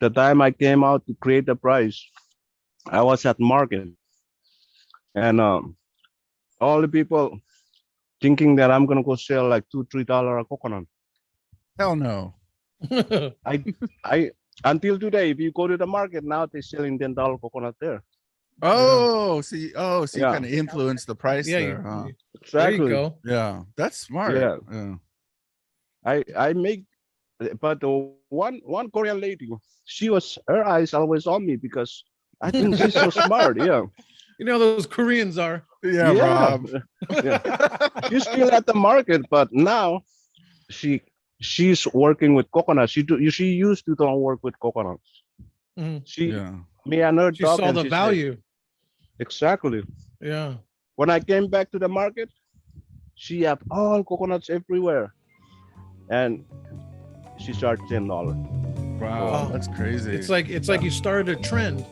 The time I came out to create the price, I was at market, and all the people thinking that I'm gonna go sell like $2, $3 a coconut. Hell no. I I until today, if you go to the market now, they're selling $10 coconut there. Yeah. So you Yeah, kind of influence the price Yeah, there, huh? there you exactly. go. Yeah, that's smart. Yeah, Yeah. I make, but one Korean lady, her eyes always on me because I think she's so smart. Yeah, You know those Koreans are. Yeah, yeah, Rob. yeah. She's still at the market, but now she she's working with coconuts. She used to don't work with coconuts. Mhm. She Yeah. Me and her She saw talking. the She said value. exactly. Yeah. When I came back to the market, she had all coconuts everywhere, and she charged $10 for Wow, one. Wow. that's crazy. It's like you started a trend.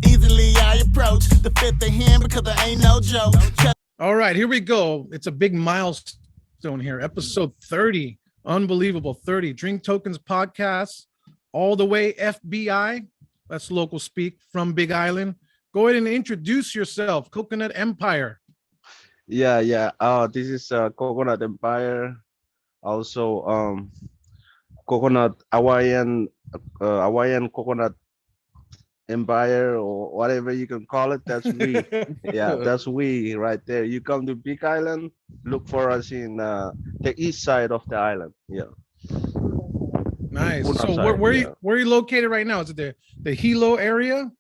Easily I approach the fifth of him because I ain't no joke. All right, here we go. It's a big milestone here. Episode 30. Unbelievable. 30. Drink Tokens podcast. All the way FBI. That's local speak from Big Island. Go ahead and introduce yourself. Coconut Empire. Yeah, yeah. This is Coconut Empire. Also, coconut Hawaiian coconut empire or whatever you can call it. That's we. Yeah, that's we right there. You come to Big Island, look for us in the east side of the island. Yeah, Nice. Puna So side. Yeah. where are you located right now? Is it the Hilo area?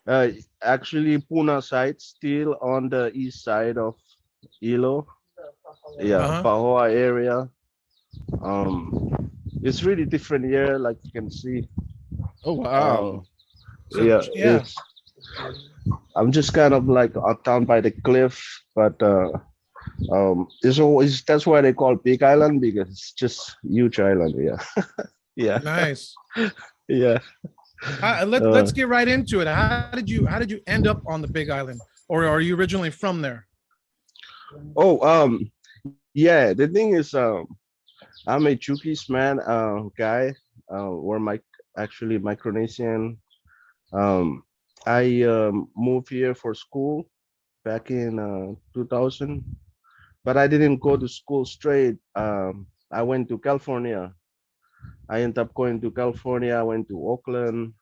Uh, Actually, Puna side still on the east side of Ilo. Yeah, Uh-huh. Pahoa area. It's really different here, like you can see. Oh Um, wow. So yeah, yeah. I'm just kind of like down by the cliff, but it's always that's why they call Big Island because it's just huge island. Yeah, yeah, Nice. yeah. Let's get right into it. How did you end up on the Big Island? Or are you originally from there? Oh, yeah. The thing is, I'm a Chuukese man, guy. We're actually Micronesian. Um, I moved here for school back in 2000, but I didn't go to school straight. I went to California. I ended up going to California. I went to Oakland.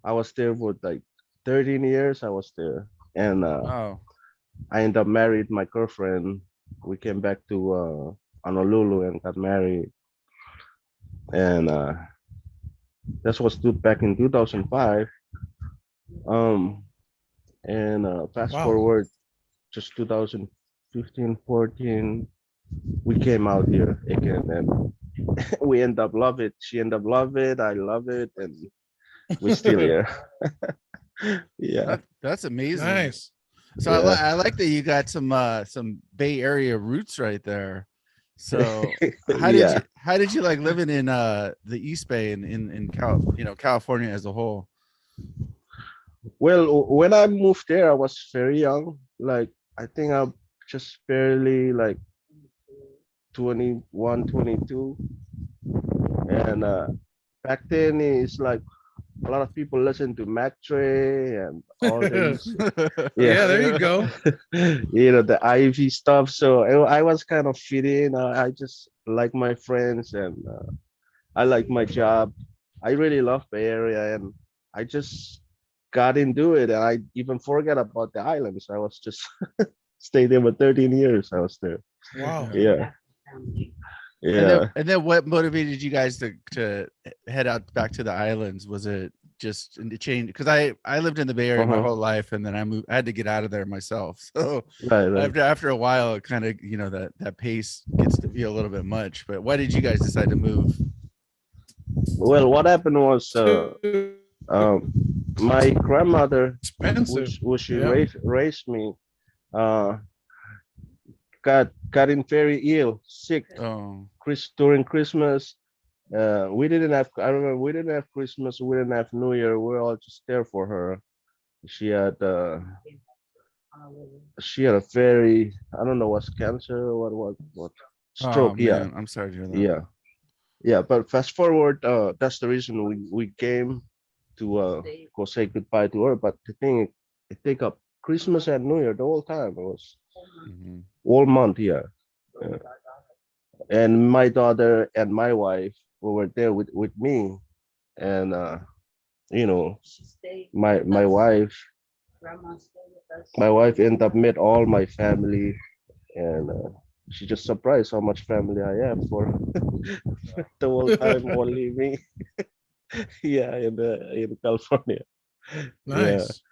I was there for like 13 years. I was there, and Wow. I ended up married my girlfriend. We came back to Honolulu and got married, and that was back in 2005. Um, and fast Wow. forward just 2015, 14, we came out here again, and we end up love it. She end up love it. I love it, and we're still here. Yeah, That's amazing. Nice. So yeah, I like that you got some Bay Area roots right there. So yeah. how did you like living in the East Bay and in California as a whole? Well, when I moved there, I was very young. Like I think I'm just barely like 21, 22, and back then it's like a lot of people listen to Mac Dre and all these, yeah, Yeah, there you go. the Ivy stuff. So I was kind of fit in. I just like my friends and I like my job. I really love Bay Area, and I just got into it, and I even forget about the islands. I was just stayed there for 13 years. I was there. Wow. Yeah, And then yeah. what motivated you guys to head out back to the islands? Was it just in the change? Because I lived in the Bay Area my Uh-huh. whole life, and then I had to get out of there myself. So Right, right. after a while, it kind of that pace gets to be a little bit much. But why did you guys decide to move? Well, what happened was Too um, my grandmother, expensive. which she Yeah. raised me, uh, got in very ill, sick Oh, during Christmas. We didn't have. I remember we didn't have Christmas. We didn't have New Year. We were all just there for her. She had. She had a very. I don't know what's cancer. What Oh stroke. Yeah. man, I'm sorry to hear that. Yeah. Yeah. But fast forward. That's the reason we came to go say goodbye to her. But the thing, it take up Christmas and New Year the whole time. It was Mhm. all month. Yeah. Yeah. And my daughter and my wife were there with me, and you know, my wife ended up met all my family, and she just surprised how much family I have for the whole time only me. Yeah, in California. Yeah, Nice.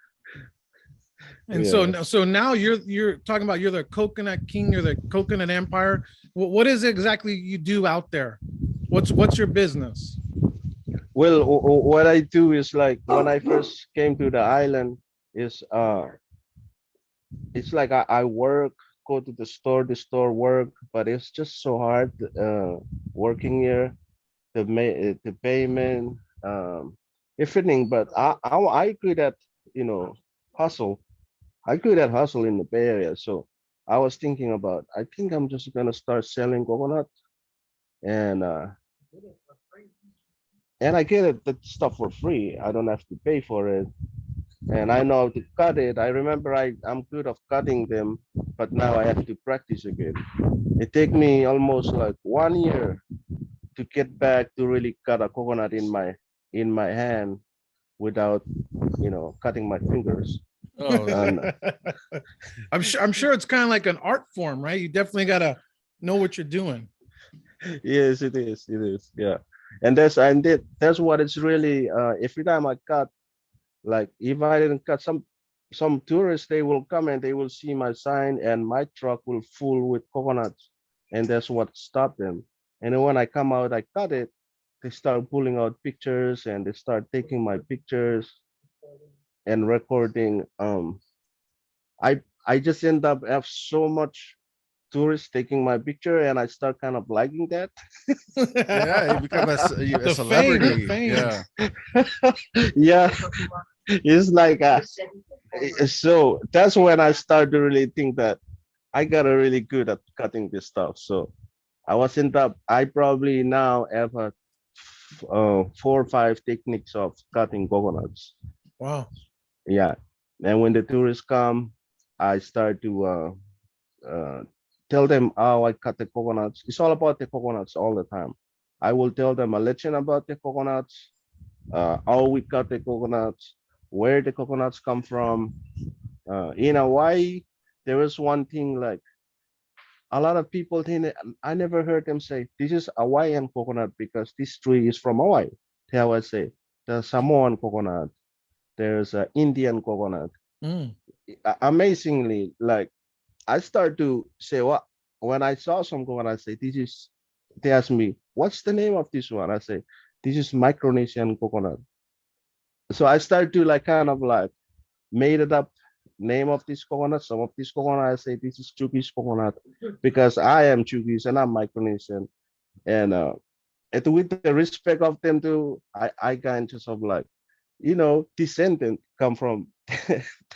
And yeah. so now you're talking about you're the coconut king, you're the coconut empire. What is it exactly you do out there? What's your business? Well, what I do is like when I first came to the island is it's like I work, go to the store work, but it's just so hard working here, the payment, everything. But I good at hustle. I good at hustle in the Bay Area, so I was thinking about. I think I'm just gonna start selling coconut, and I get it the stuff for free. I don't have to pay for it, and I know how to cut it. I remember I'm good of cutting them, but now I have to practice again. It take me almost like 1 year to get back to really cut a coconut in my hand without cutting my fingers. Oh, And I'm sure it's kind of like an art form, right? You definitely gotta know what you're doing. yes, it is, yeah. And that's what it's really. Every time I cut, like if I didn't cut, some tourists, they will come and they will see my sign and my truck will full with coconuts, and that's what stopped them. And then when I come out, I cut it, they start pulling out pictures and they start taking my pictures and recording. I just end up have so much tourists taking my picture, and I start kind of liking that. yeah, you become a The fame, the celebrity. fame. Yeah. Yeah, it's like so that's when I start to really think that I got a really good at cutting this stuff. So I wasn't up. I probably now have 4 or 5 techniques of cutting coconuts. Wow. Yeah, and when the tourists come, I start to uh, tell them how I cut the coconuts. It's all about the coconuts all the time. I will tell them a legend about the coconuts, how we cut the coconuts, where the coconuts come from. In Hawaii, there is one thing like a lot of people think I never heard them say this is Hawaiian coconut because this tree is from Hawaii. They always say the Samoan coconut, there's a Indian coconut. Mm. Amazingly, like I start to say what when I saw some coconut, I say this is. They ask me what's the name of this one. I say this is Micronesian coconut. So I start to like kind of like made it up name of this coconut. Some of this coconut I say this is Chuki's coconut because I am Chuki's and I'm Micronesian. And with the respect of them too, I kind of sort of like descendant come from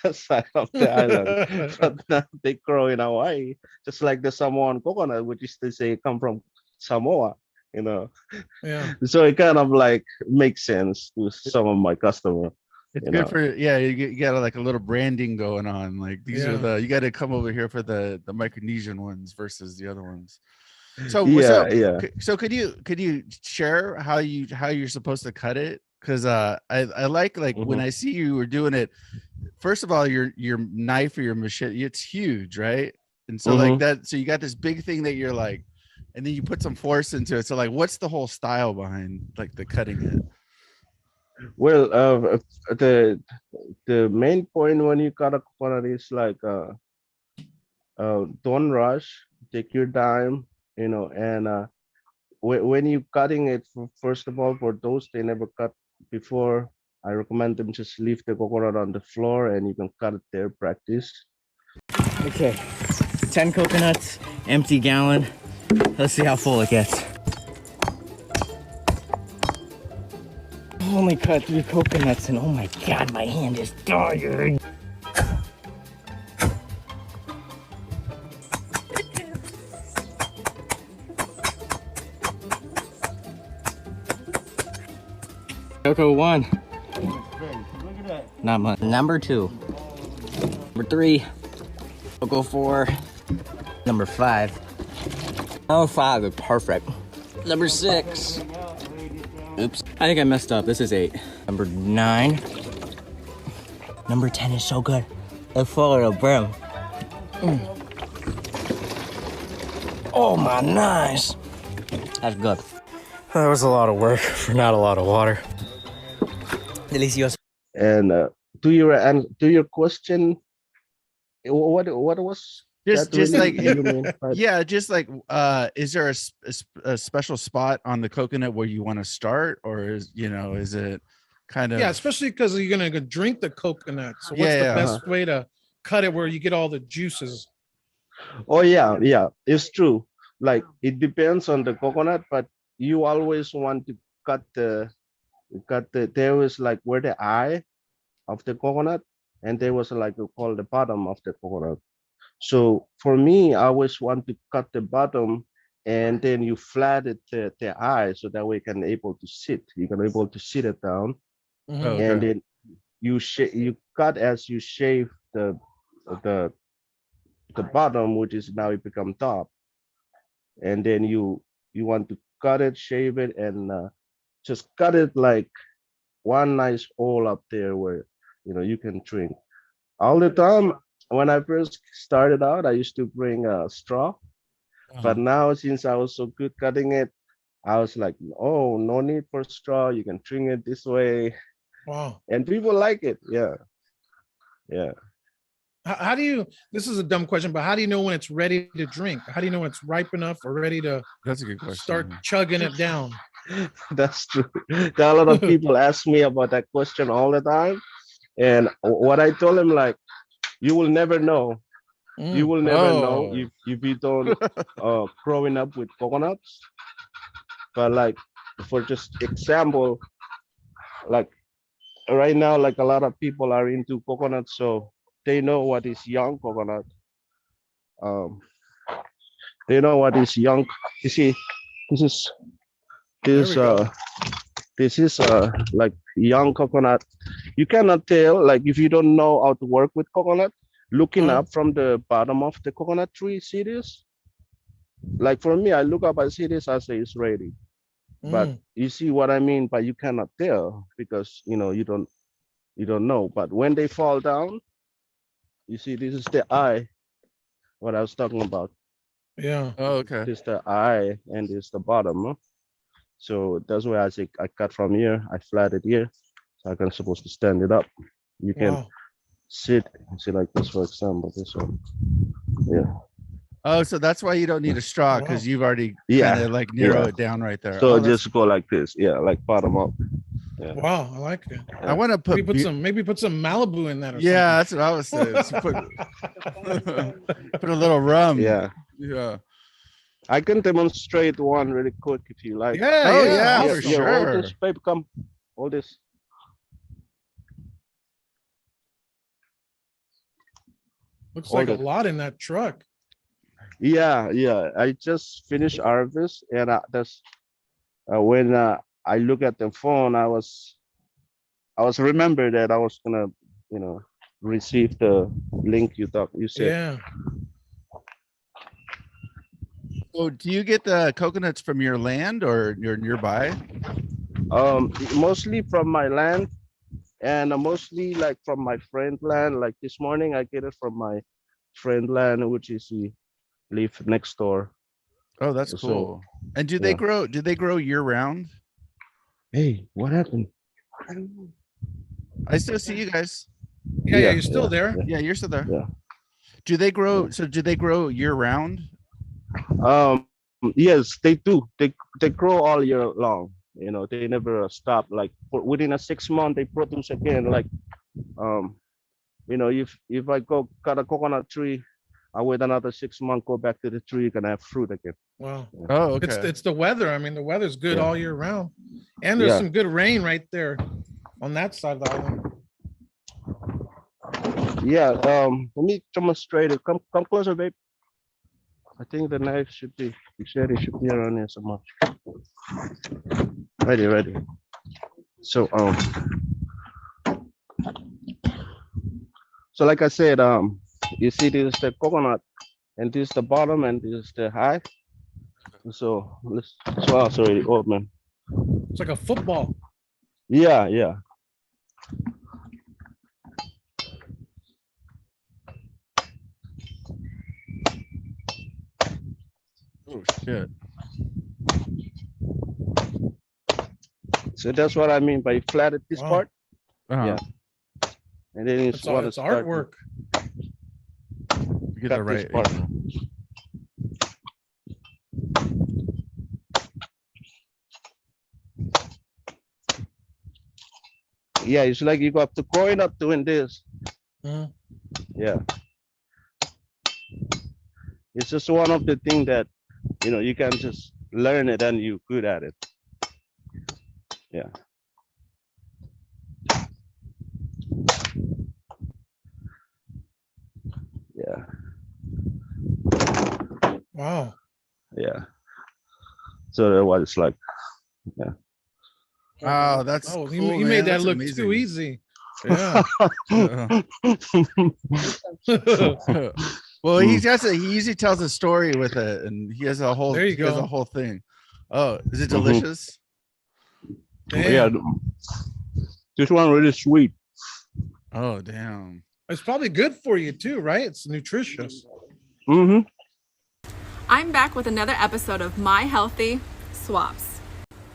that side of the island, but now they grow in Hawaii, just like the Samoan coconut, which is to say come from Samoa, you know. Yeah. So it kind of like makes sense to some of my customer, It's you good know. for you got like a little branding going on. Like these are Yeah. you got to come over here for the Micronesian ones versus the other ones. So Yeah, yeah. so could you share how you're supposed to cut it? Because I like when Hmm. I see you were doing it. First of all, your knife or your machete, it's huge, right? And so like Hmm. that, so you got this big thing that you're like, and then you put some force into it. So like, what's the whole style behind like the cutting it? Well, the main point when you cut a coconut is like don't rush, take your time, and when you cutting it, first of all, for those they never cut before, I recommend them just leave the coconut on the floor and you can cut it there, practice. Okay, 10 coconuts, empty gallon. Let's see how full it gets. Only cut 3 coconuts and oh my god, my hand is tired. Coco 1. Not much. Number 2. Number 3. Coco 4. Number 5. Oh, 5 is perfect. Number 6. Oops. I think I messed up. This is 8. Number 9. Number 10 is so good. It's full of the brim. Oh my nice. That's good. That was a lot of work for not a lot of water. Delicioso. And to your question, what was Just that really like you mean by- yeah, just like is there a special spot on the coconut where you want to start, or is it kind of Yeah, especially because you're gonna go drink the coconut. So what's Yeah, the best way to cut it where you get all the juices? Oh yeah, it's true. Like it depends on the coconut, but you always want to cut the there was like where the eye of the coconut, and there was like called the bottom of the coconut. So for me, I always want to cut the bottom, and then you flatten the eye so that way you can able to sit. You can able to sit it down, Oh, and okay. then you cut as you shave the the bottom, which is now it become top, and then you want to cut it, shave it, and just cut it like one nice hole up there where you can drink. All the time when I first started out, I used to bring a straw, but now since I was so good cutting it, I was like, oh, no need for straw. You can drink it this way, Wow. and people like it. Yeah, yeah. How do you? This is a dumb question, but how do you know when it's ready to drink? How do you know when it's ripe enough or ready to That's a good question. start chugging it down? That's true. There are a lot of people ask me about that question all the time, and what I told them, like, you will never know. You will never know Oh. if you don't growing up with coconuts. But like for just example, like right now, like a lot of people are into coconut, so they know what is young coconut. Um, they know what is young. You see, this is There this we go. this is like young coconut. You cannot tell like if you don't know how to work with coconut. Looking up from the bottom of the coconut tree, see this? Like for me, I look up, I see this, I say it's ready. But you see what I mean? But you cannot tell because you don't know. But when they fall down, you see this is the eye, what I was talking about. Yeah. Oh, okay. This is the eye and this is the bottom. Huh? So that's why I say I cut from here, I flat it here. So I can supposed to stand it up. You can Wow. sit, see like this for example, this one. Yeah. Oh, so that's why you don't need a straw, Wow. because you've already Yeah, kind of like narrow yeah. it down right there. So Oh, that's, just go like this. Yeah, like bottom up. Yeah. Wow. I like it. I want to Maybe put put some Malibu in that or yeah, that's what I was saying. So put put a little rum. Yeah. Yeah. I can demonstrate one really quick if you like. Yeah. Oh, yeah. yeah, Awesome. for Here, sure. hold this paper, come. Hold this. Looks Hold like it. a lot in that truck. Yeah. I just finished harvest, and that's when I look at the phone. I was remember that I was gonna, receive the link you said. Yeah. So do you get the coconuts from your land or you're nearby? Mostly from my land, and mostly like from my friend land. Like this morning, I get it from my friend land, which is he live next door. Oh, that's So, cool. And do yeah. they grow year round? Hey, what happened? I still see you guys. Yeah. You're still there. Yeah, you're still there. Yeah. Do they grow? So do they grow year round? Yes, they do. They grow all year long. They never stop. Like within a 6 month, they produce again. Like if I go cut a coconut tree, I wait another 6 months, go back to the tree, can have fruit again. Wow. Oh, It's okay. it's the weather. I mean, the weather's good Yeah. all year round, and there's Yeah. some good rain right there on that side of the island. Yeah. Let me demonstrate it. Come closer, babe. I think the knife should be. You said it should be around here somewhere. Ready. So so like I said, you see this is the coconut, and this is the bottom, and this is the high. So let's. So already open. It's like a football. Yeah. Oh shit. So that's what I mean by flat at this Wow. part, Uh-huh. Yeah. and then it's It's all what it's artwork. Get cut the this right. part. Yeah, it's like you got to growing up doing this. Mhm. Yeah. It's just one of the things that you can just learn it and you're good at it. Yeah. Yeah. Wow. Yeah. So that's what it's like. Wow, that's Oh, cool, he man. made that That's look amazing. too easy. Yeah. Well, he usually tells a story with it, and he has a whole There you he has a go. whole thing. Oh, is it Mhm. delicious? Yeah. Damn. This one really sweet. Oh, damn. It's probably good for you too, right? It's nutritious. Mm-hmm. I'm back with another episode of My Healthy Swaps.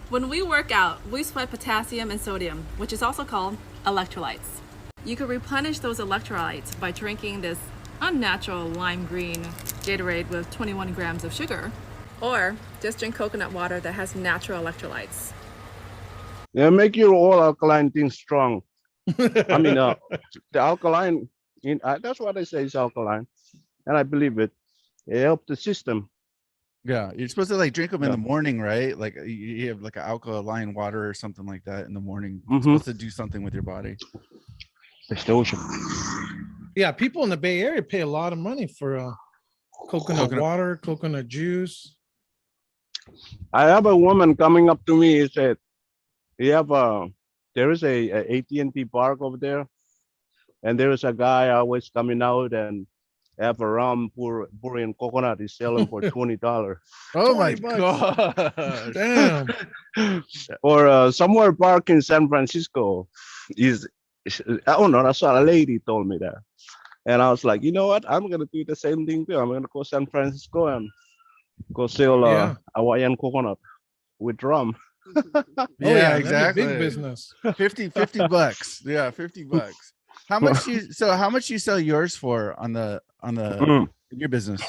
When we work out, we sweat potassium and sodium, which is also called electrolytes. You can replenish those electrolytes by drinking this unnatural lime green Gatorade with 21 grams of sugar, or just drink coconut water that has natural electrolytes. Yeah, make your all alkaline thing strong. I mean, the alkaline, that's what I say is alkaline, and I believe it. It helps the system. Yeah, you're supposed to like drink them in Yeah. the morning, right? Like you have like an alkaline water or something like that in the morning. It's Mhm. supposed to do something with your body. It's the ocean. Yeah, people in the Bay Area pay a lot of money for coconut water, coconut juice. I have a woman coming up to me. He said, there is a AT&T park over there, and there is a guy always coming out and have a rum puri and coconut. He's selling for $20. Oh my 20 god! Damn. Or somewhere park in San Francisco I don't know. That's what a lady told me that, and I was like, you know what? I'm gonna do the same thing too. I'm gonna go San Francisco and go sell Yeah. Hawaiian coconut with rum. Oh, Yeah, that'd be exactly. big business. 50 bucks. Yeah, 50 bucks. How much you sell yours for on the Mm. in your business?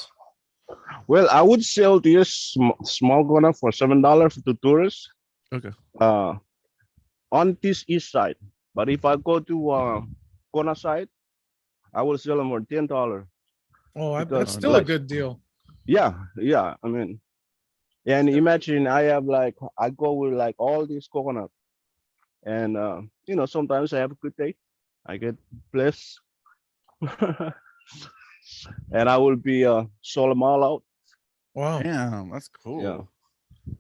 Well, I would sell this small coconut for $7 to tourists. Okay. On this east side, but if I go to Kona side, I will sell them for $10. Oh, Because, that's still a good deal. Yeah. I mean, and imagine I go with like all these coconut, and sometimes I have a good day. I get blessed, and I will be sold them all out. Wow. Damn, that's cool.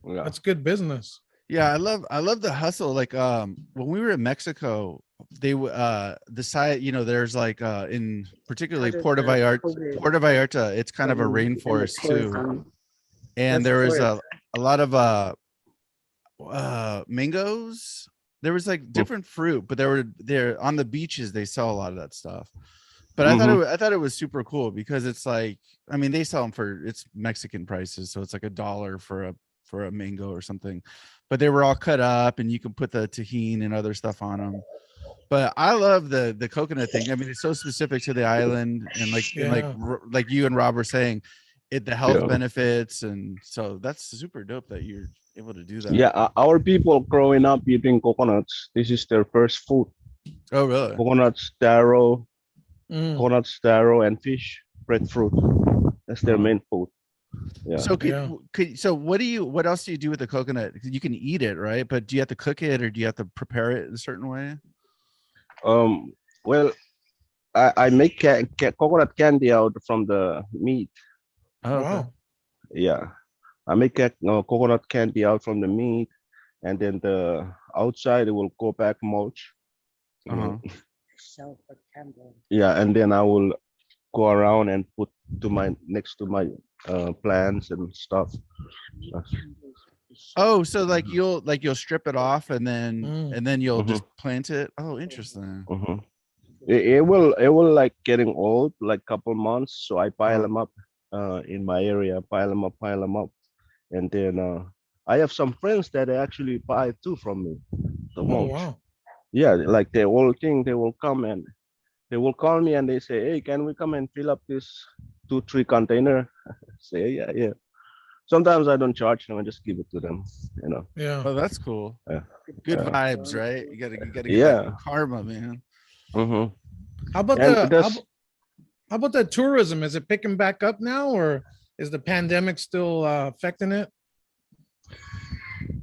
Yeah. That's good business. Yeah, I love the hustle. Like when we were in Mexico, they the side, there's like in particularly Puerto Vallarta, it's kind of a rainforest too. And there was a lot of mangoes. There was like different fruit, but they're on the beaches, they sell a lot of that stuff. But I thought it was super cool because it's like, I mean, they sell them for it's Mexican prices, so it's like $1 for a mango or something. But they were all cut up, and you can put the tahini and other stuff on them. But I love the coconut thing. I mean, it's so specific to the island, and like you and Rob were saying, the health benefits, and so that's super dope that you're able to do that. Yeah, our people growing up eating coconuts. This is their first food. Oh, really? Coconut taro, and fish, breadfruit. That's their Uh-huh. main food. Yeah. So Yeah. what else do you do with the coconut? 'Cause you can eat it, right? But do you have to cook it or do you have to prepare it a certain way? Well, I make coconut candy out from the meat. Oh, okay. Wow. Yeah, I make coconut candy out from the meat, and then the outside it will go back mulch. You Uh-huh. know, yeah, and then I will go around and put to my next to my plants and stuff. Oh, so like you'll strip it off and then Mm. you'll Mm-hmm, just plant it. Oh, interesting. mm-hmm. It will like getting old like couple months, so I pile Uh-huh. them up in my area, pile them up, and then I have some friends that they actually buy too from me the Oh mulch. wow. Yeah, like the whole thing, they will come and they will call me and they say, "Hey, can we come and fill up this 2, 3 container?" Say, yeah, yeah. Sometimes I don't charge them; I just give it to them. You know. Yeah. Oh, that's cool. Yeah. Good Yeah. vibes, right? You gotta get that Yeah. good karma, man. Mm-hmm. How about And the that's how about the tourism? Is it picking back up now, or is the pandemic still affecting it?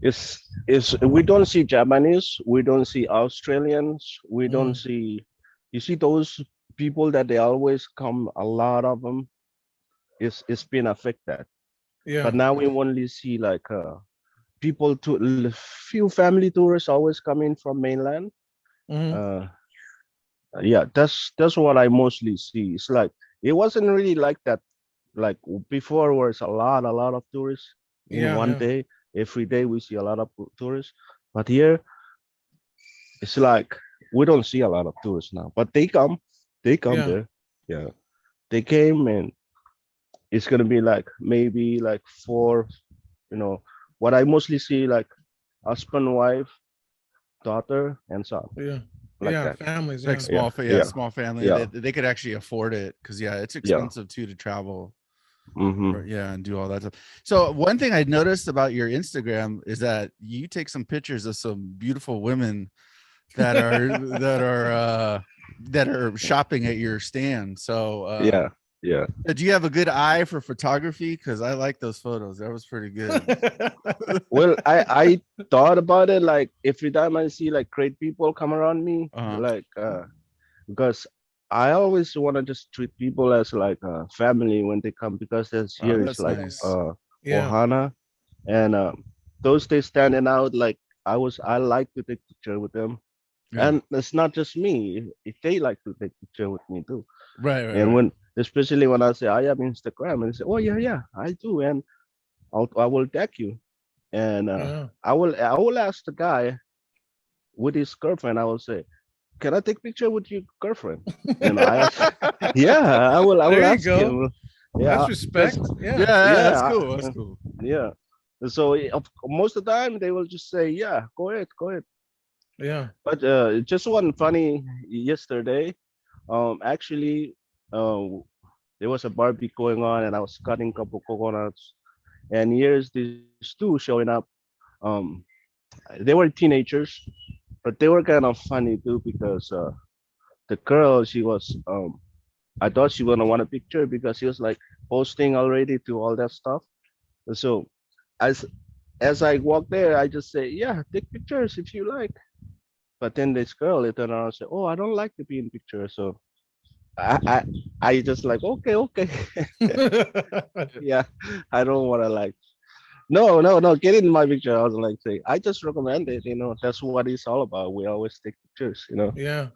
it's we don't see Japanese, we don't see Australians, we don't Mm. see. You see those people that they always come. A lot of them. It's been affected, but Yeah. now we only see like people to few family tourists always coming from mainland. Hmm. Uh, yeah, that's what I mostly see. It's like it wasn't really like that. Like before, was a lot of tourists in Yeah. one Yeah. day. Every day we see a lot of tourists, but here it's like we don't see a lot of tourists now. But they come Yeah. there. Yeah, they came and it's gonna be like maybe like four. You know what I mostly see like husband, wife, daughter, and son Yeah. like Yeah. that. Families. Like Yeah. Yeah, yeah, small family. yeah, They could actually afford it because yeah, it's yeah. expensive too to travel. Mm-hmm. Yeah, and do all that stuff. So one thing I noticed about your Instagram is that you take some pictures of some beautiful women that are that are shopping at your stand. So Yeah, yeah. do you have a good eye for photography? Because I like those photos. That was pretty good. Well, I thought about it like every time I see like great people come around me, Uh-huh. like because I always want to just treat people as like a family when they come because this Oh, here is that's like nice. Yeah. Ohana and those days standing out like I like to take picture with them. Yeah. And it's not just me, if they like to take picture with me too. Right, right, And right. when especially when I say I have Instagram and they say, "Oh yeah, yeah, I do," and I will tag you and Yeah. I will ask the guy with his girlfriend. I will say, "Can I take picture with your girlfriend?" I ask, yeah, I will There you ask go. him. That's Yeah, respect. because Yeah, Yeah. yeah, that's yeah, cool. That's cool. yeah. So most of the time they will just say, "Yeah, go ahead, go ahead." Yeah. But just one funny yesterday. Actually, uh, there was a barbecue going on, and I was cutting couple coconuts, and here's these two showing up. Um, they were teenagers, but they were kind of funny too because the girl she was I thought she wouldn't want a picture because she was like posting already to all that stuff. So as as I walk there, I just say, "Yeah, take pictures if you like." But then this girl later on said, "Oh, I don't like to be in pictures." So I I, I just like, okay, okay. Yeah, I don't want to like. No, no, no. Get in my picture. I was like, say, I just recommend it. That's what it's all about. We always take pictures. Yeah. Yeah,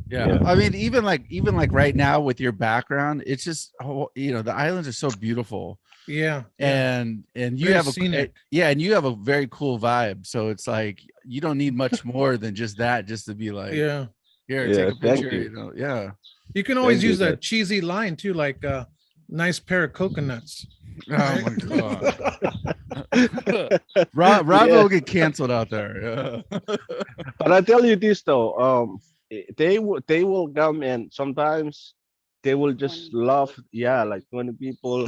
Yeah. I mean, even like right now with your background, it's just the islands are so beautiful, Yeah. Yeah. and you Very have scenic. yeah, and you have a very cool vibe. So it's like you don't need much more than just that, just to be like, Yeah. here, take Yeah. a Thank picture. you. Yeah. You can always Thank you, use a guys. cheesy line too, like nice pair of coconuts. Oh Right? my god. Rob Yeah. will get canceled out there. Yeah. But I tell you this though, they will come and sometimes they will just love. Yeah, like 20 people.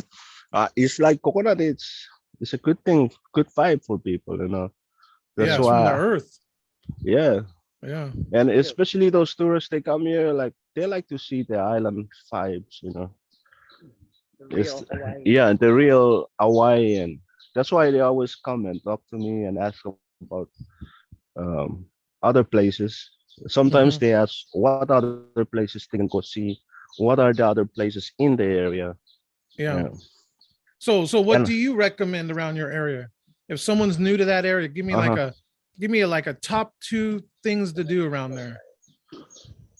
It's like coconut. It's a good thing, good vibe for people. That's Yeah, it's from the why. earth. Yeah. Yeah. And especially those tourists, they come here like they like to see the island vibes. It's yeah, the real Hawaiian. That's why they always come and talk to me and ask about um, other places. Sometimes Hmm. they ask what other places they can go see, what are the other places in the area. Yeah. Yeah. So what And do you recommend around your area? If someone's new to that area, uh-huh. give me like a top two things to do around there.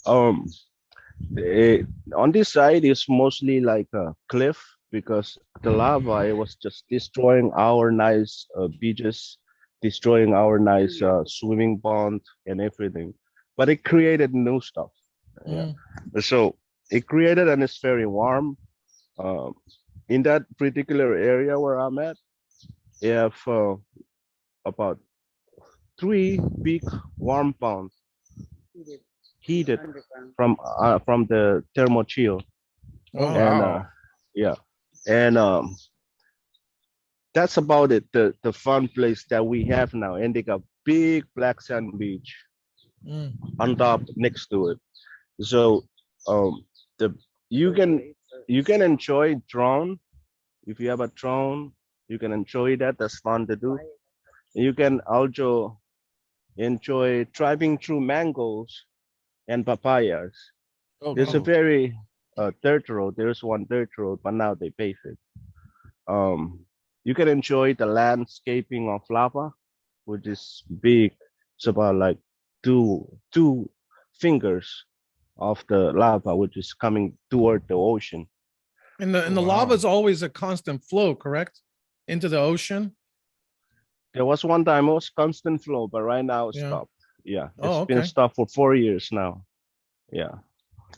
Um, it, on this side is mostly like a cliff because the lava it was just destroying our nice beaches, destroying our nice swimming pond and everything. But it created new stuff. Yeah. Mm, So it created and it's very warm. Um, in that particular area where I'm at, you have about three big warm ponds heated from the thermal chill. Oh wow. And wow. yeah, and that's about it. The fun place that we have now, and they got big black sand beach Mm, on top next to it. So the you can you can enjoy drone if you have a drone. You can enjoy that. That's fun to do. You can also enjoy driving through mangoes and papayas. Oh There's a cool. very dirt road. There's one dirt road, but now they pave it. You can enjoy the landscaping of lava, which is big. It's about like two fingers of the lava, which is coming toward the ocean. and Oh the lava wow. is always a constant flow, correct? Into the ocean. There was one time it was constant flow, but right now it's Yeah. stopped. Yeah, Oh, it's been okay. stopped for 4 years now. Yeah,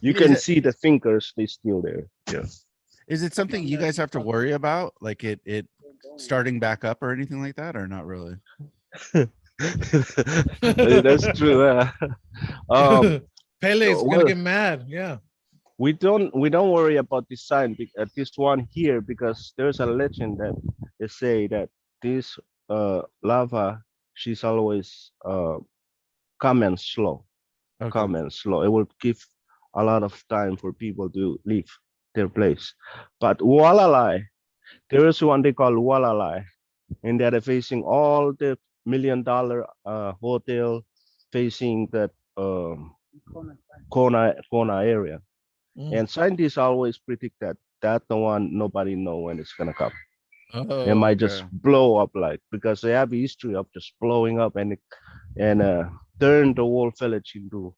you Is can it see the fingers; they still there. Yeah. is it something you guys have to worry about? Like it starting back up or anything like that, or not really? That's true. Pele's gonna Well, get mad. Yeah. we don't worry about this sign at this one here because there's a legend that they say that this lava she's always come and slow, Okay. come and slow. It will give a lot of time for people to leave their place. But Walalai, there is one they call Walalai, and they're facing all the $1 million hotel facing that Kona area. Mm. And scientists always predict that that the one nobody know when it's gonna come. It Oh, might just okay. blow up like because they have a history of just blowing up and turn the whole village into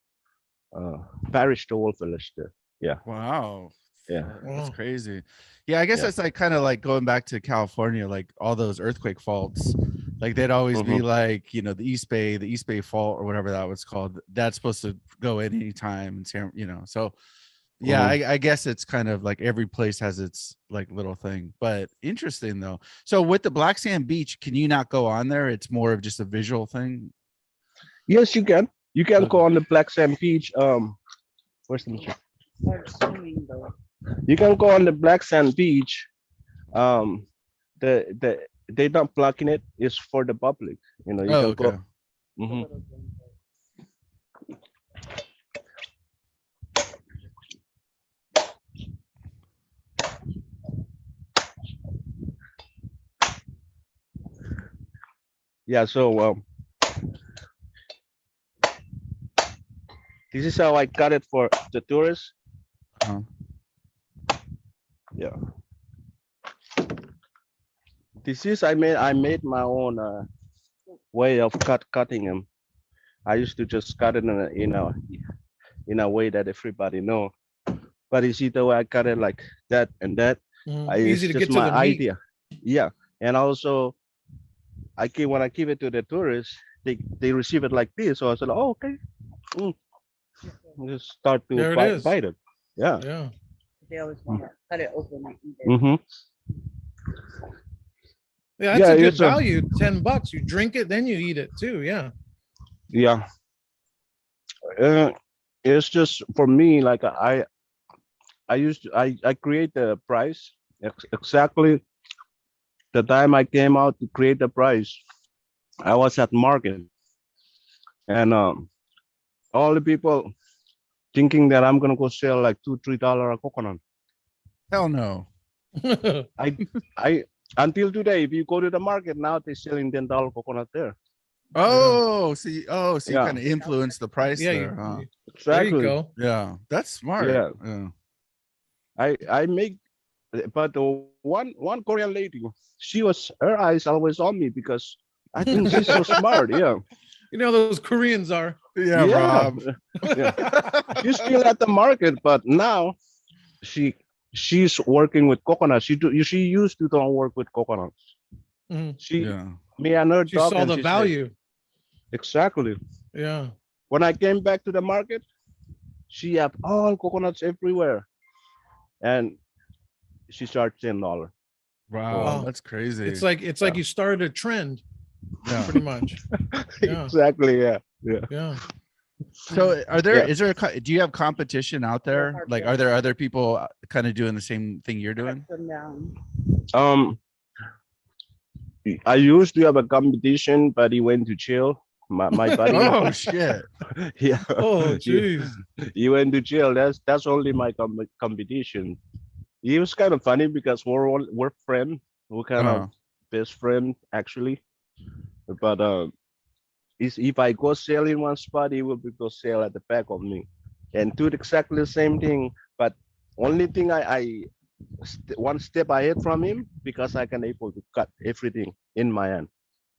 uh parish the whole village there. Yeah, Wow. yeah. That's Wow. crazy. Yeah, I guess Yeah. that's like kind of like going back to California, like all those earthquake faults. Like they'd always be Hmm. like, the East Bay fault or whatever that was called. That's supposed to go at any time and So yeah, Hmm. I guess it's kind of like every place has its like little thing. But interesting though. So with the Black Sand Beach, can you not go on there? It's more of just a visual thing. Yes, you can. You can Okay. go on the Black Sand Beach. Where's the machine? You can go on the Black Sand Beach. Um, the they're not blocking it. It's for the public. You Oh, can go. okay. Hmm. Yeah. So this is how I cut it for the tourists. Uh-huh. Yeah. This is I made my own way of cutting them. I used to just cut it in a way that everybody know. But you see the way I cut it like that and that, Mm. Easy it's to just get to my the meat. idea. Yeah, and also when I give it to the tourists, they receive it like this. So I said, oh okay, mm, just start to There it is. bite it. Yeah. Yeah. Mm-hmm. Yeah, that's Yeah, a good it's a value. $10. You drink it, then you eat it too. Yeah. yeah. Uh, it's just for me like I create the price exactly the time I came out to create the price. I was at market and all the people thinking that I'm gonna go sell like $2, $3 a coconut. Hell no. I I until today, if you go to the market now, they're selling $10 coconut there. So you Yeah, kind of influence the price Yeah, there, huh? there you exactly. go. Yeah, that's smart. Yeah, Yeah. I make, but one Korean lady, her eyes always on me because I think she's so smart. Yeah, You know those Koreans are. Yeah, yeah, Rob. yeah. She's still at the market, but now she she's working with coconut. She used to don't work with coconuts. Mhm. She Yeah. Me and her She talk, saw and the she said value. exactly. Yeah. When I came back to the market, she had all coconuts everywhere, and she charged $10 for Wow, one. Wow. that's crazy. It's like Yeah, you started a trend, Yeah. pretty much. Yeah. exactly. Yeah, yeah, Yeah. So yeah. do you have competition out there? Like, are there other people kind of doing the same thing you're doing? Um, I used to have a competition, but he went to jail. My buddy, Oh shit. yeah, Oh, he, jeez. he went to jail. That's only my competition. He was kind of funny because we're friends. We're kind of Uh, best friend actually. But is if I go sell in one spot, he will be go sell at the back of me, and do exactly the same thing. But only thing one step ahead from him because I can able to cut everything in my hand.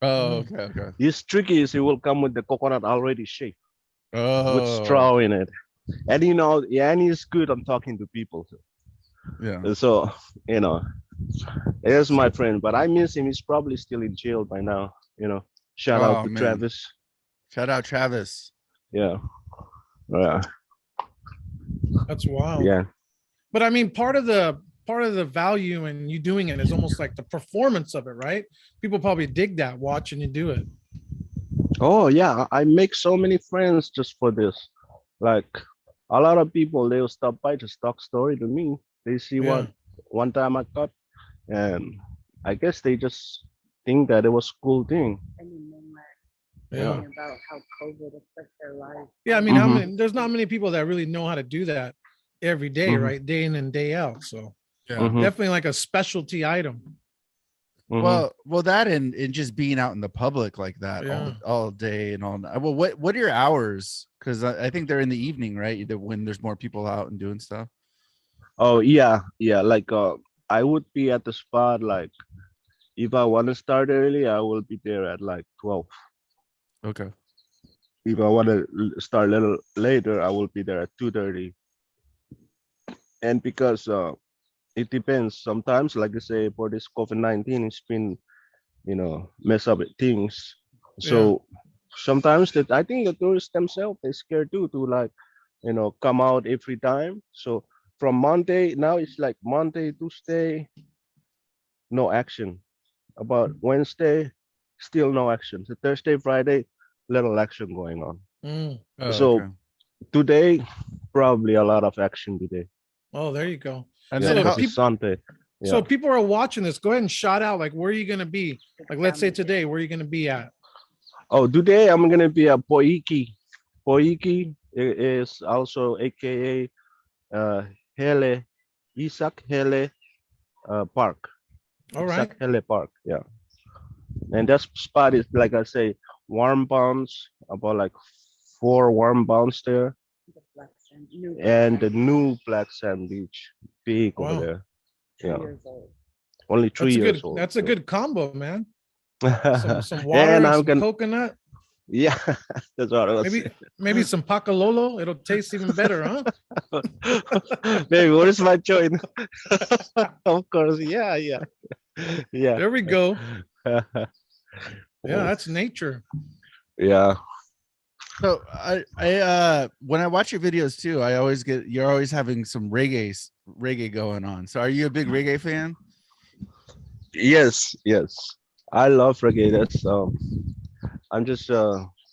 oh, Mhm. okay, okay. His trick is he will come with the coconut already shaped with Oh, straw in it, and yeah, and he's good on talking to people. yeah. So you know, he's my friend, but I miss him. He's probably still in jail by now. Shout out Oh to man. Travis. Shout out Travis. Yeah, yeah, That's wild. yeah. But I mean, part of the value in you doing it is almost like the performance of it, right? People probably dig that watching you do it. Oh yeah, I make so many friends just for this. Like a lot of people, they'll stop by to talk story to me. They see what Yeah. one time I cut, and I guess they just think that it was a cool thing. Yeah. Yeah. Yeah. I mean, how Mm-hmm. many, there's not many people that really know how to do that every day, Mm-hmm. right? Day in and day out. So Yeah. Mm-hmm. definitely like a specialty item. Mm-hmm. Well, that and just being out in the public like that Yeah. all day and all night. Well, what are your hours? Because I think they're in the evening, right? When there's more people out and doing stuff. Oh yeah, yeah. Like I would be at the spot like if I want to start early, I will be there at like 12. Okay. If I want to start a little later, I will be there at 2:30. And because it depends. Sometimes, like I say, for this COVID-19, it's been mess up with things. Yeah. So sometimes that I think the tourists themselves they scared too to like come out every time. So from Monday now it's like Monday, Tuesday, no action. About Wednesday, still no action. So Thursday, Friday, little action going on. Mm. Oh, So okay. today, probably a lot of action today. Oh, there you go. And Yeah, then So because how? it's people, Sunday. so Yeah. if people are watching this, go ahead and shout out like where are you gonna be? Like let's say today, where are you gonna be at? Oh, today I'm gonna be at Poiki. Poiki is also AKA Hele Isaac Hele Park. All right. Isaac Hele Park. Yeah. And that spot is like I say, warm bounds, about like 4 warm bounds there. And the new Black Sand Beach, big over Wow. there. Yeah. Only three That's a years good old. that's a good combo, man. Some water And and I'm some gonna coconut, yeah, that's what I was maybe saying. maybe some pacalolo. It'll taste even better, huh? Baby, what is my joint? Of course, yeah, yeah, yeah. There we go. Yeah, that's nature. Yeah. So I when I watch your videos too, I always get you're always having some reggae going on. So are you a big reggae fan? Yes, yes. I love reggae. That's I'm just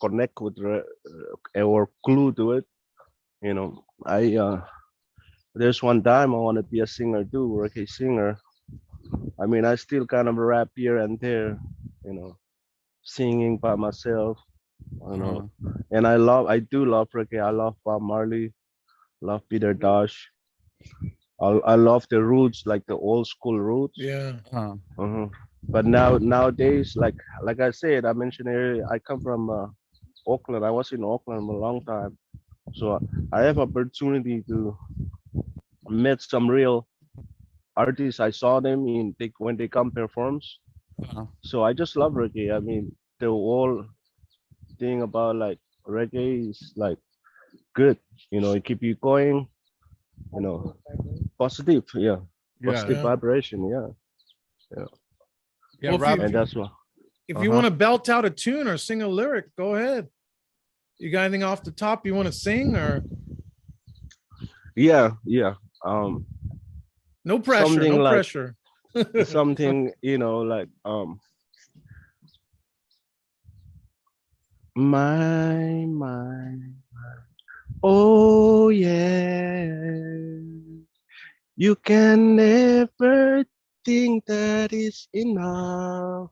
connect with or glue to it. I there's one time I want to be a singer too, reggae singer. I mean, I still kind of rap here and there, you know, singing by myself, you Uh-huh. know. And I do love reggae. I love Bob Marley, love Peter Tosh. I love the roots, like the old school roots. Yeah. Huh. Uh-huh. But nowadays, like I said, I mentioned earlier, I come from Oakland. I was in Oakland a long time, so I have opportunity to meet some real artists. I saw them when they come performs. Uh-huh. So I just love reggae. I mean, the whole thing about like reggae is like good. It keep you going. You know, positive. Yeah, Yeah. positive Yeah. vibration. Yeah, yeah. Yeah. Well, if Rob. you, And that's what. if you Uh-huh. want to belt out a tune or sing a lyric, go ahead. You got anything off the top you want to sing, or Yeah, yeah. no pressure, Something no like pressure. something, like my. Oh yeah. You can never think that is enough.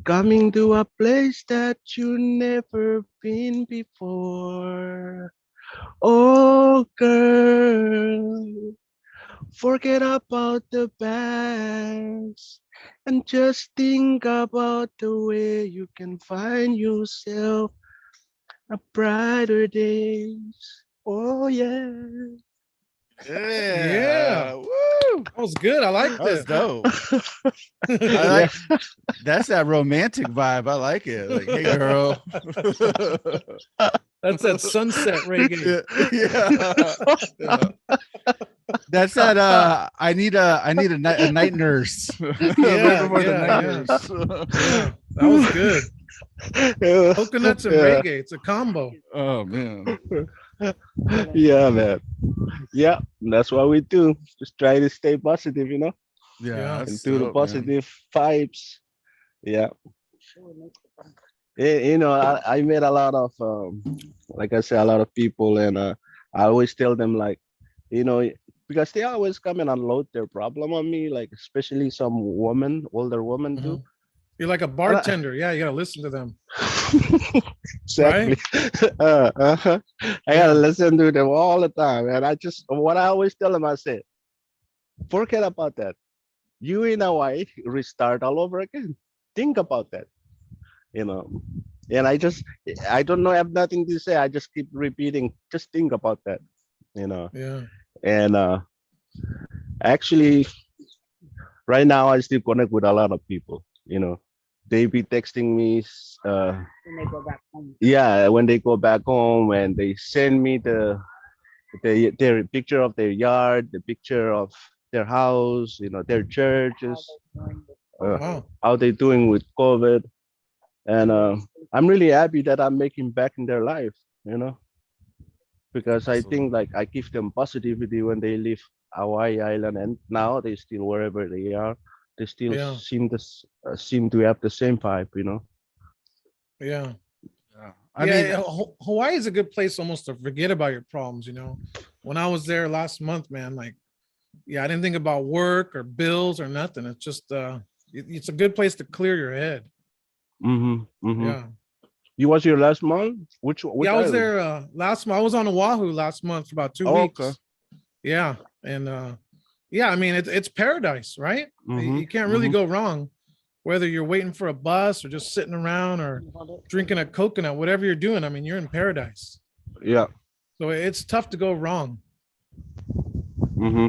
Coming to a place that you never been before. Oh girl, forget about the past and just think about the way you can find yourself a brighter days. Oh yeah. Yeah, Yeah. Woo. that was good. I liked That was it. dope. I Yeah. like that's that romantic vibe. I like it. Like, hey girl. That's that sunset reggae. Yeah. Yeah. That's that I need a night nurse. Right Yeah, before the yeah, night yeah, nurse. yeah. That was good. Yeah. Coconuts and Yeah. reggae. It's a combo. Oh man. Yeah, man. Yeah, that's what we do. Just try to stay positive, Yeah, Yeah. and that's do the dope, man. positive vibes. Yeah. I met a lot of, like I said, a lot of people, and I always tell them, like, you know, because they always come and unload their problem on me, like, especially some older women do. Mhm. You're like a And I, bartender. Yeah, you gotta listen to them, exactly. right? I gotta Yeah, listen to them all the time, and what I always tell them, I said, forget about that. You in Hawaii, restart all over again. Think about that, you know. And I don't know, I have nothing to say. I just keep repeating, just think about that, you know. yeah. And actually, right now, I still connect with a lot of people, They be texting me, yeah, when they go back home, and they send me their picture of their yard, the picture of their house, their churches, Wow. how they doing with COVID. And I'm really happy that I'm making back in their life, you know, because I think Absolutely. like I give them positivity when they leave Hawaii Island, and now they still wherever they are, they still Yeah, seem to have the same vibe. yeah, Yeah. I yeah. mean, Hawaii is a good place almost to forget about your problems. When I was there last month, man, like, yeah, I didn't think about work or bills or nothing. It's just, it's a good place to clear your head. Mm-hmm. Mm-hmm. Yeah. You was your last month? Which Yeah, I was island? there last month. I was on Oahu last month for about two Oh, okay. weeks. Yeah. And yeah, I mean it's paradise, right? Mm-hmm. You can't really Mm-hmm. go wrong, whether you're waiting for a bus or just sitting around or drinking a coconut, whatever you're doing. I mean, you're in paradise. Yeah. So it's tough to go wrong. Mm-hmm.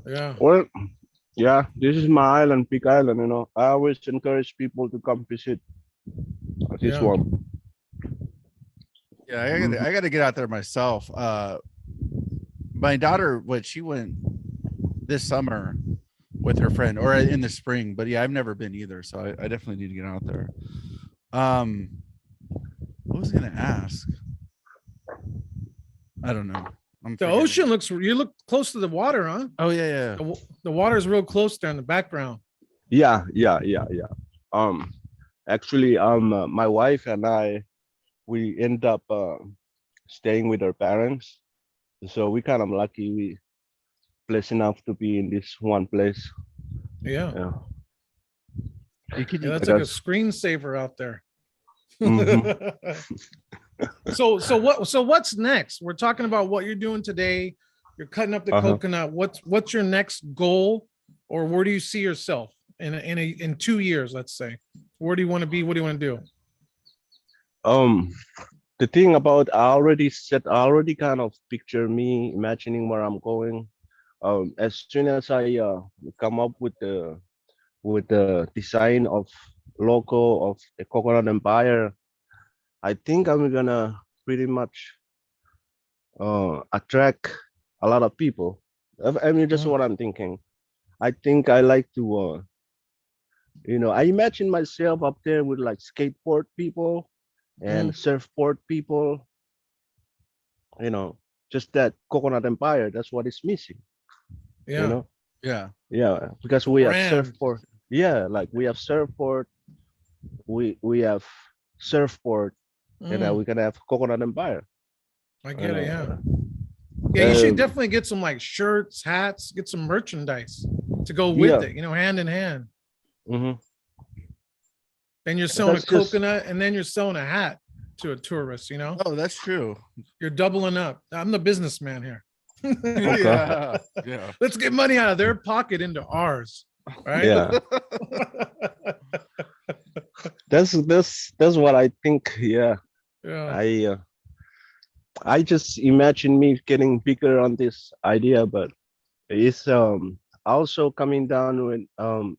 Yeah. Well, yeah, this is my island, Peak Island, I always encourage people to come visit this Yeah. one. yeah, Mhm. I gotta get out there myself. My daughter, she went this summer with her friend or in the spring, but yeah, I've never been either. So I definitely need to get out there. What was I gonna ask? I don't know. I'm The forgetting. ocean you look close to the water, huh? Oh yeah, The water is real close there in the background. Yeah, yeah, yeah, yeah. Actually, my wife and I, we end up staying with our parents, so we kind of lucky. We blessed enough to be in this one place. Yeah. Yeah. yeah. Could Yeah, you, that's like a Because screensaver out there. mhm. So what's next? We're talking about what you're doing today. You're cutting up the Uh-huh. coconut. What's your next goal, or where do you see yourself in 2 years? Let's say, where do you want to be? What do you want to do? Um, the thing about I already kind of picture me imagining where I'm going. As soon as I come up with the design of logo of the Coconut Empire, I think I'm gonna pretty much attract a lot of people. I mean, just Uh, what I'm thinking. I think I like to, I imagine myself up there with like skateboard people and surfboard people, you know, just that Coconut Empire. That's what is missing, you yeah, know? Yeah. Yeah, because we have brand. surfboard. Yeah, like we have surfboard, we have surfboard, and Mm, we're gonna have Coconut Empire. I You get it. Yeah, know, yeah. You should um, definitely get some like shirts, hats, get some merchandise to go with yeah. it. Hand in hand. Hmm. Then you're selling a That's just coconut, and then you're selling a hat to a tourist. Oh, that's true. You're doubling up. I'm the businessman here. okay. Yeah. Yeah. Let's get money out of their pocket into ours, right? Yeah, that's what I think. Yeah, Yeah. I uh, I just imagine me getting bigger on this idea, but it's also coming down when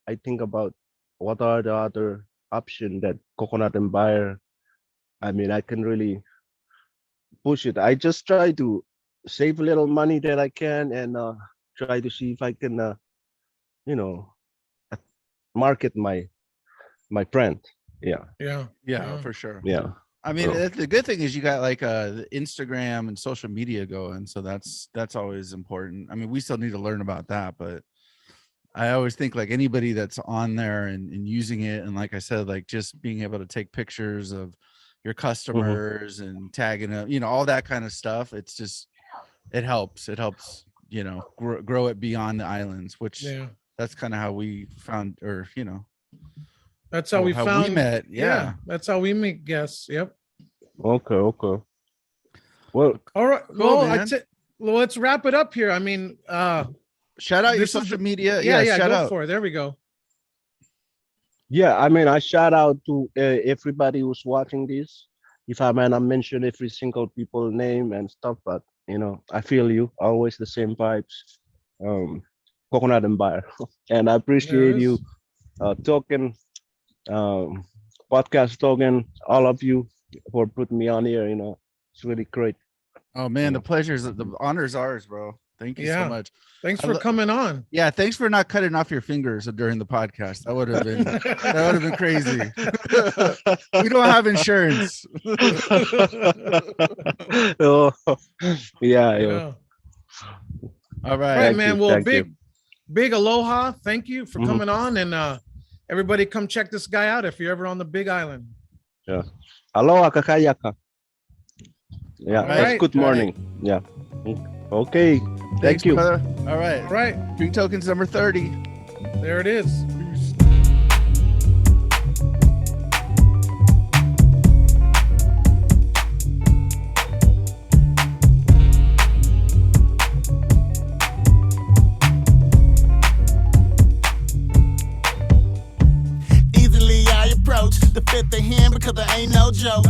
I think about what are the other option that Coconut Empire. I mean, I can really push it. I just try to save a little money that I can and try to see if I can, you know, uh, market my brand. Yeah, Yeah. Yeah, for sure. yeah. I mean, So, the good thing is you got like the Instagram and social media going, so that's always important. I mean, we still need to learn about that, but I always think like anybody that's on there and using it, and like I said, like just being able to take pictures of your mhm. customers and tagging them, all that kind of stuff. It's just it helps. It helps, grow it beyond the islands, which Yeah. that's kind of how we found, or That's how we how we found. met. Yeah. Yeah. That's how we make guests. Yep. Okay, okay. Well, All right. Cool, Well, man. well, let's wrap it up here. I mean, Shout out your this is social media. yeah, Yeah, shout go out. for it. There we go. yeah, I mean, I shout out to everybody who's watching this. If I might not mention every single people name and stuff, but I feel you. Always the same vibes. Um, Coconut Empire, and I There appreciate it you is. talking, um, podcast talking, all of you for putting me on here. It's really great. Oh You man, the know. pleasure's the honor's ours, bro. Thank you so Yeah. much. Thanks I for lo- coming on. Yeah, thanks for not cutting off your fingers during the podcast. That would have been crazy. We don't have insurance. Oh, yeah, yeah. Yeah. All All right. right, Thank man. you, Well, thank you. big aloha. Thank you for Mhm. coming on, and everybody come check this guy out if you're ever on the Big Island. Yeah. Aloha kakayaka. Yeah, All that's right. good morning. Yeah. Okay. Thanks, Thank you. brother. All right. All right, Drink tokens number 30. there it is. Easily I approach the fifth of him because I ain't no joke.